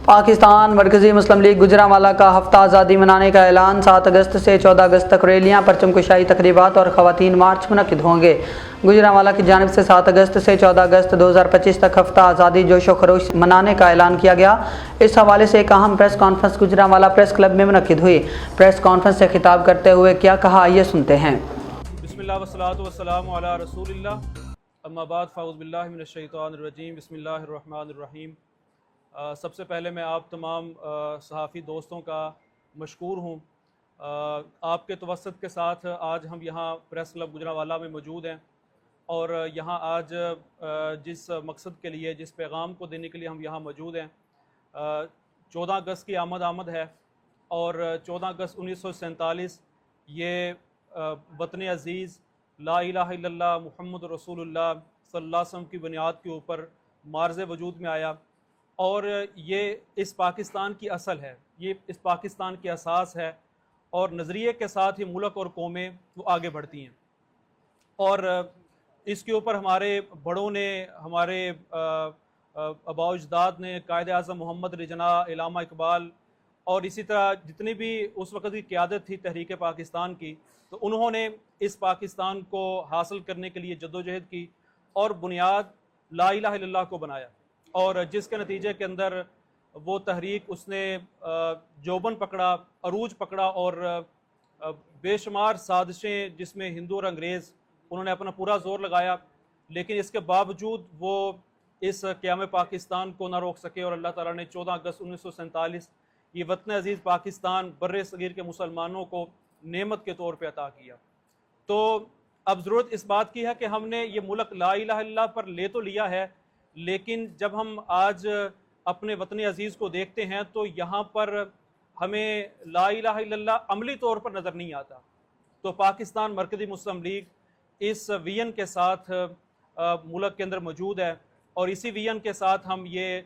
پاکستان مرکزی مسلم لیگ گجرانوالہ کا ہفتہ آزادی منانے کا اعلان۔ 7 اگست سے 14 اگست تک ریلیاں، پرچم کشائی تقریبات اور خواتین مارچ منعقد ہوں گے۔ گجرانوالہ کی جانب سے 7 اگست سے 14 اگست 2025 تک ہفتہ آزادی جوش و خروش منانے کا اعلان کیا گیا۔ اس حوالے سے ایک اہم press conference Gujranwala press club میں منعقد ہوئی۔ پریس کانفرنس سے خطاب کرتے ہوئے کیا کہا، آئیے سنتے ہیں۔ بسم اللہ والصلاۃ والسلام علی رسول اللہ، اما بعد فاعوذ باللہ من الشیطان الرجیم، بسم اللہ الرحمن الرحیم۔ سب سے پہلے میں آپ تمام صحافی دوستوں کا مشکور ہوں۔ آپ کے توسط کے ساتھ آج ہم یہاں پریس کلب گجرانوالہ میں موجود ہیں، اور یہاں آج جس مقصد کے لیے، جس پیغام کو دینے کے لیے ہم یہاں موجود ہیں، 14 اگست کی آمد ہے، اور 14 اگست 1947 یہ وطن عزیز لا الہ الا اللہ محمد رسول اللہ صلی اللہ علیہ وسلم کی بنیاد کے اوپر مارز وجود میں آیا، اور یہ اس پاکستان کی اصل ہے، یہ اس پاکستان کی اساس ہے، اور نظریے کے ساتھ ہی ملک اور قومیں وہ آگے بڑھتی ہیں۔ اور اس کے اوپر ہمارے بڑوں نے، ہمارے آباء و اجداد نے، قائد اعظم محمد علی جناح، علامہ اقبال، اور اسی طرح جتنی بھی اس وقت کی قیادت تھی تحریک پاکستان کی، تو انہوں نے اس پاکستان کو حاصل کرنے کے لیے جدوجہد کی اور بنیاد لا الہ الا اللہ کو بنایا، اور جس کے نتیجے کے اندر وہ تحریک اس نے جوبن پکڑا، عروج پکڑا، اور بے شمار سازشیں جس میں ہندو اور انگریز انہوں نے اپنا پورا زور لگایا، لیکن اس کے باوجود وہ اس قیام پاکستان کو نہ روک سکے، اور اللہ تعالیٰ نے 14 اگست 1947 یہ وطن عزیز پاکستان بر صغیر کے مسلمانوں کو نعمت کے طور پہ عطا کیا۔ تو اب ضرورت اس بات کی ہے کہ ہم نے یہ ملک لا الہ الا اللہ پر لے تو لیا ہے، لیکن جب ہم آج اپنے وطن عزیز کو دیکھتے ہیں تو یہاں پر ہمیں لا الہ الا اللہ عملی طور پر نظر نہیں آتا۔ تو پاکستان مرکزی مسلم لیگ اس ویژن کے ساتھ ملک کے اندر موجود ہے، اور اسی ویژن کے ساتھ ہم یہ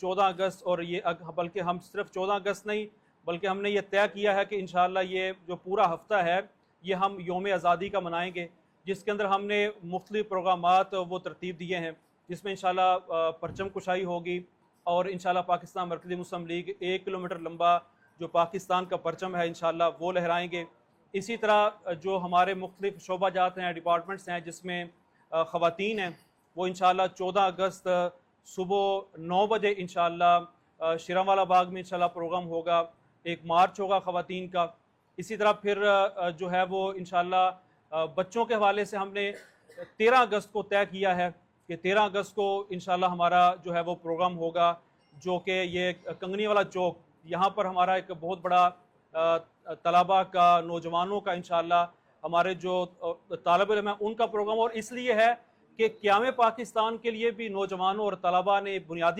14 اگست، اور یہ بلکہ ہم صرف 14 اگست نہیں، بلکہ ہم نے یہ طے کیا ہے کہ انشاءاللہ یہ جو پورا ہفتہ ہے یہ ہم یوم آزادی کا منائیں گے، جس کے اندر ہم نے مختلف پروگرامات وہ ترتیب دیے ہیں، جس میں انشاءاللہ پرچم کشائی ہوگی، اور انشاءاللہ پاکستان مرکزی مسلم لیگ 1 کلومیٹر لمبا جو پاکستان کا پرچم ہے انشاءاللہ وہ لہرائیں گے۔ اسی طرح جو ہمارے مختلف شعبہ جات ہیں، ڈپارٹمنٹس ہیں جس میں خواتین ہیں، وہ انشاءاللہ 14 اگست صبح 9 بجے انشاءاللہ شیرانوالہ باغ میں انشاءاللہ پروگرام ہوگا، ایک مارچ ہوگا خواتین کا۔ اسی طرح پھر جو ہے وہ انشاءاللہ بچوں کے حوالے سے ہم نے 13 اگست کو طے کیا ہے کہ 13 اگست کو انشاءاللہ ہمارا جو ہے وہ پروگرام ہوگا، جو کہ یہ کنگنی والا چوک، یہاں پر ہمارا ایک بہت بڑا طلباء کا، نوجوانوں کا، انشاءاللہ ہمارے جو طالب علم ہیں ان کا پروگرام، اور اس لیے ہے کہ قیام پاکستان کے لیے بھی نوجوانوں اور طلباء نے بنیادی